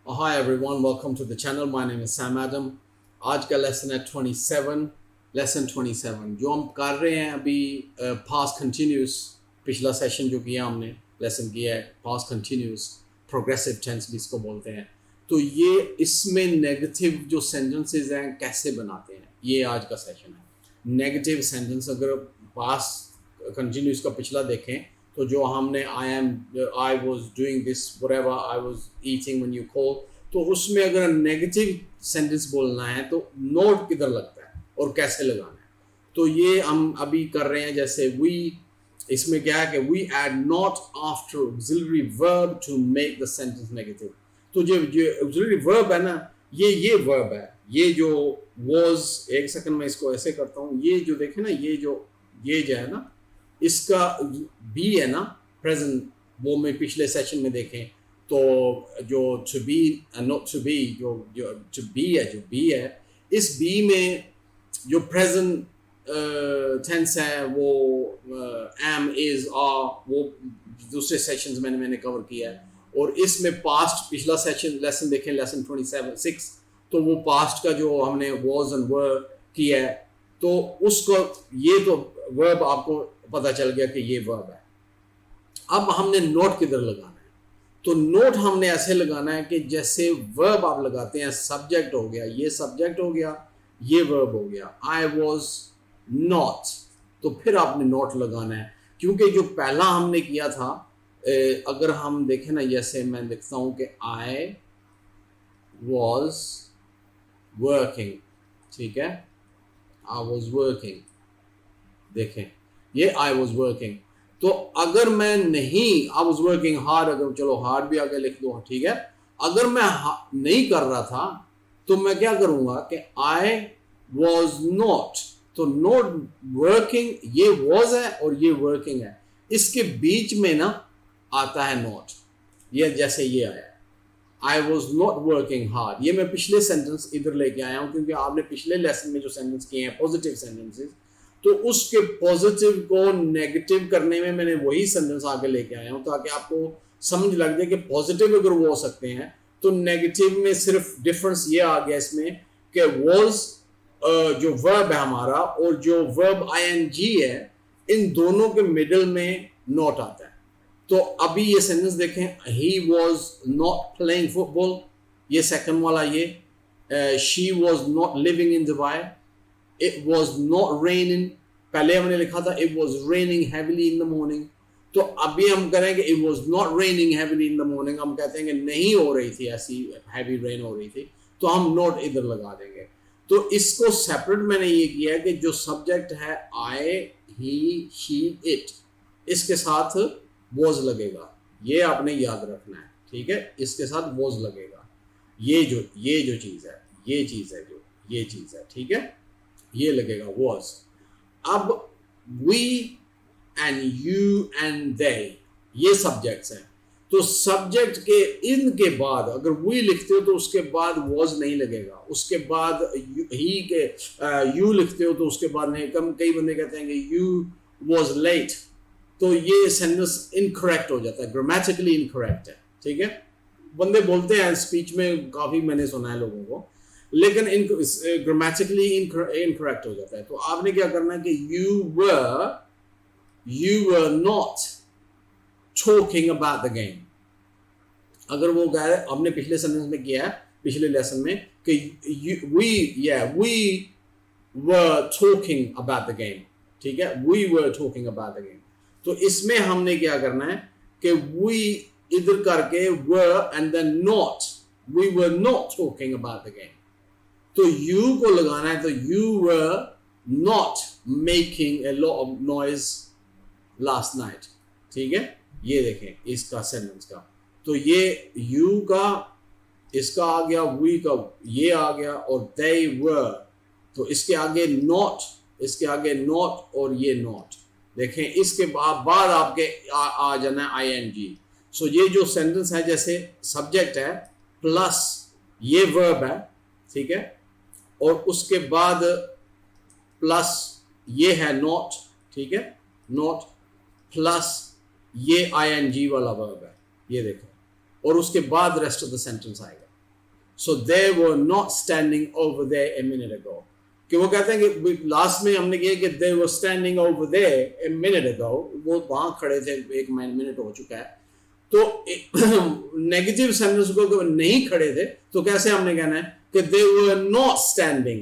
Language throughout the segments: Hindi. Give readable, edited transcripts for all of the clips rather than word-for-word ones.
Hi everyone, welcome to the channel. My name is Samadam. आज का लेसन है 27, लेसन 27 जो हम कर रहे हैं अभी पास्ट कंटिन्यूस। पिछला सेशन जो किया हमने लेसन किया है पास्ट कंटिन्यूस, प्रोग्रेसिव टेंस भी इसको बोलते हैं। तो ये इसमें नेगेटिव जो सेंटेंसेस हैं कैसे बनाते हैं, ये आज का सेशन है। नेगेटिव सेंटेंस अगर पास्ट कंटिन्यूस का पिछला देखें तो जो हमने I was doing this whatever, I was eating when you call, तो उसमें अगर नेगेटिव सेंटेंस बोलना है तो नोट किधर लगता है और कैसे लगाना है, तो ये हम अभी कर रहे हैं। जैसे वी, इसमें क्या है कि we add not after auxiliary verb to make the sentence negative. तो जो ऑक्सिलरी वर्ब है ना, ये वर्ब है, ये जो वॉज, एक सेकंड में इसको ऐसे करता हूँ, ये जो देखे ना, ये जो है ना, इसका बी है ना प्रेजेंट, वो मैं पिछले सेशन में देखें तो जो to be not to be, जो टू बी है, जो बी है, इस बी में जो प्रेजेंट टेंस है वो एम, इज, आर, वो दूसरे सेशंस में मैंने कवर किया है। और इसमें पास्ट, पिछला सेशन लेसन देखें, लेसन 26, तो वो पास्ट का जो हमने वॉज एंड वर किया है, तो उसको ये तो वर्ब आपको पता चल गया कि ये वर्ब है। अब हमने नोट किधर लगाना है, तो नोट हमने ऐसे लगाना है कि जैसे वर्ब आप लगाते हैं, सब्जेक्ट हो गया, ये सब्जेक्ट हो गया, ये वर्ब हो गया, आई वॉज नॉट, तो फिर आपने नोट लगाना है। क्योंकि जो पहला हमने किया था, अगर हम देखें ना, जैसे मैं लिखता हूं कि आई वॉज वर्किंग, ठीक है, आई वॉज वर्किंग, देखें ये आई वॉज वर्किंग। तो अगर मैं नहीं, आई वॉज वर्किंग हार्ड, अगर चलो हार्ड भी आगे लिख दो, ठीक है, अगर मैं नहीं कर रहा था तो मैं क्या करूंगा कि आई वॉज नॉट, तो नॉट वर्किंग, ये वॉज है और ये वर्किंग है, इसके बीच में ना आता है नॉट, ये जैसे ये आया I was not working hard. ये मैं पिछले सेंटेंस इधर लेके आया हूं क्योंकि आपने पिछले लेसन में जो सेंटेंस किए हैं पॉजिटिव सेंटेंसेस, तो उसके पॉजिटिव को नेगेटिव करने में मैंने वही सेंटेंस आगे लेके आया हूं ताकि आपको समझ लग जाए कि पॉजिटिव अगर वो हो सकते हैं तो नेगेटिव में सिर्फ डिफरेंस ये आ गया इसमें कि वॉज जो वर्ब है हमारा और जो वर्ब आईएनजी है, इन दोनों के मिडल में नॉट आता है। तो अभी ये सेंटेंस देखें, he was not playing football, ये सेकंड वाला, ये she was not living in Dubai, it was not raining, पहले हमने लिखा था it was raining heavily in the morning, तो अभी हम करेंगे it was not raining heavily in the morning, हम कहते हैं कि नहीं हो रही थी ऐसी heavy rain हो रही थी, तो हम not इधर लगा देंगे। तो इसको सेपरेट मैंने ये किया है कि जो सब्जेक्ट है I, he, she, it, इसके साथ was लगेगा, ये आपने याद रखना है, ठीक है, इसके साथ was लगेगा, ये जो चीज़ है, ये चीज़ है, जो ये चीज़ है, ठीक है, ये लगेगा was। अब we and you and they, ये सब्जेक्ट्स हैं, तो सब्जेक्ट के इनके बाद अगर we लिखते हो तो उसके बाद was नहीं लगेगा, उसके बाद he के you लिखते हो तो उसके बाद नहीं। कई बंदे कहते हैं कि you was late, तो ये सेंटेंस इनकरेक्ट हो जाता है, ग्रामेटिकली इनकरेक्ट है, ठीक है। बंदे बोलते हैं स्पीच में, काफ़ी मैंने सुना है लोगों को, लेकिन ग्रामेटिकली इनकरेक्ट हो जाता है। तो आपने क्या करना है कि you were not talking about the game। अगर वो कह रहे, हमने पिछले सेंटेंस में किया है, पिछले लेसन में, कि we were talking about the game, ठीक है, we were talking about the game। तो इसमें हमने क्या करना है कि we इधर करके were and then not, we were not talking about the game, तो you को लगाना है, तो you were not making a lot of noise last night, ठीक है। ये देखें इसका सेंटेंस का, तो ये you का, इसका आ गया, we का ये आ गया, और they were, तो इसके आगे not, इसके आगे not और ये not, देखें इसके बाद आपके आ जाना है ing। सो ये जो सेंटेंस है, जैसे सब्जेक्ट है प्लस ये वर्ब है, ठीक है, और उसके बाद प्लस ये है नॉट, ठीक है, नॉट प्लस ये आईएनजी वाला वर्ब है, ये देखो, और उसके बाद रेस्ट ऑफ द सेंटेंस आएगा। So they were not standing over there a minute ago. कि वो कहते हैं कि लास्ट में हमने किया कि they were standing over there a minute ago, वो वहाँ खड़े थे, 1 मिनट हो चुका है. तो नेगेटिव सेंटेंस को वो नहीं खड़े थे तो कैसे हमने कहना है कि they were not standing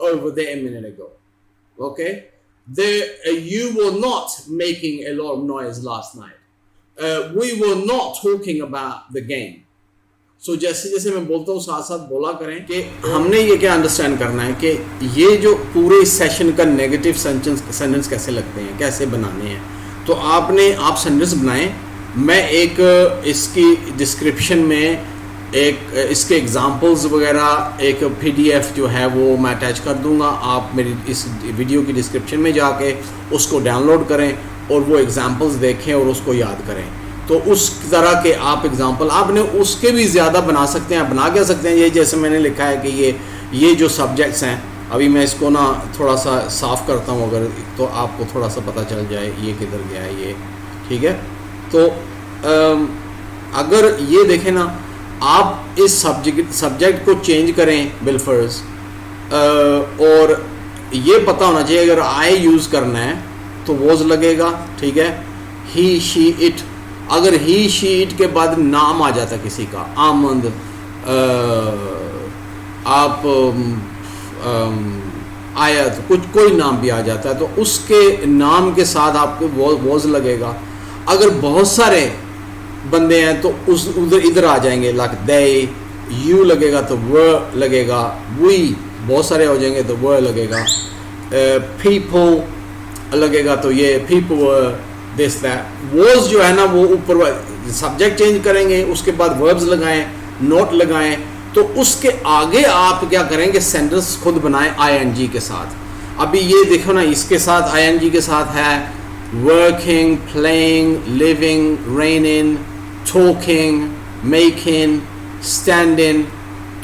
over there a minute ago. Okay, you were not making a lot of noise last night. We were not talking about the game. So जैसे जैसे मैं बोलता हूँ साथ साथ बोला करें कि हमने ये क्या अंडरस्टैंड करना है कि ये जो पूरे सेशन का नेगेटिव सेंटेंस कैसे लगते हैं, कैसे बनाने हैं. तो आप सेंटेंस बनाएं. मैं एक इसकी डिस्क्रिप्शन में एक इसके एग्जांपल्स वगैरह एक PDF जो है वो मैं अटैच कर दूंगा. आप मेरी इस वीडियो की डिस्क्रिप्शन में जाके उसको डाउनलोड करें और वो एग्जांपल्स देखें और उसको याद करें. तो उस तरह के आप एग्जांपल आपने उसके भी ज़्यादा बना सकते हैं. बना क्या सकते हैं, ये जैसे मैंने लिखा है कि ये जो सब्जेक्ट्स हैं, अभी मैं इसको ना थोड़ा सा साफ़ करता हूँ अगर, तो आपको थोड़ा सा पता चल जाए ये किधर गया है ये. ठीक है, तो अगर ये देखें ना, आप इस सब्जेक्ट को चेंज करें बिलफर्ज, और ये पता होना चाहिए अगर आई यूज़ करना है तो वॉज लगेगा. ठीक है, ही शी इट. अगर ही शी इट के बाद नाम आ जाता किसी का, आमंद, आप, आयत, कोई नाम भी आ जाता है तो उसके नाम के साथ आपको वॉज लगेगा. अगर बहुत सारे बंदे हैं तो उधर इधर आ जाएंगे, लाइक दे. यू लगेगा तो व लगेगा. वी बहुत सारे हो जाएंगे तो व लगेगा. पीपल लगेगा तो ये पीपल, दिस दैट. वॉज जो है ना वो ऊपर सब्जेक्ट चेंज करेंगे, उसके बाद वर्ब्स लगाएं, नोट लगाएं, तो उसके आगे आप क्या करेंगे, सेंटेंस खुद बनाएं ING के साथ. अभी ये देखो ना, इसके साथ ING के साथ है working, playing, living, raining, talking, making, standing.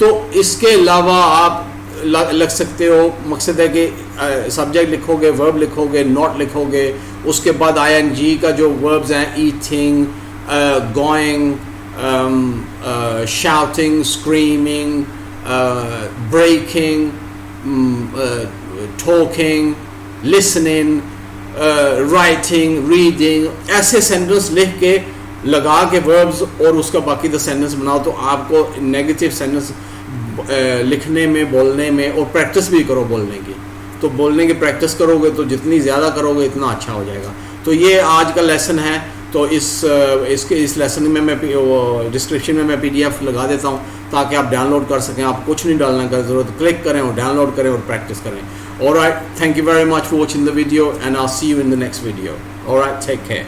तो इसके अलावा आप लग सकते हो. मकसद है कि सब्जेक्ट लिखोगे, वर्ब लिखोगे, नॉट लिखोगे, उसके बाद ING का जो वर्ब्स हैं, eating, going, shouting, screaming, breaking, talking, listening, writing, reading, ऐसे सेंटेंस लिख के लगा के वर्ब्स और उसका बाकी द सेंटेंस बनाओ. तो आपको नेगेटिव सेंटेंस लिखने में, बोलने में, और प्रैक्टिस भी करो बोलने की. तो बोलने की प्रैक्टिस करोगे तो जितनी ज़्यादा करोगे इतना अच्छा हो जाएगा. तो ये आज का लेसन है. तो इस लेसन में मैं डिस्क्रिप्शन में मैं PDF लगा देता हूँ ताकि आप डाउनलोड कर सकें. आप कुछ नहीं डालने का ज़रूरत, क्लिक करें और डाउनलोड करें और प्रैक्टिस करें. Alright, thank you very much for watching the video and I'll see you in the next video. Alright, take care.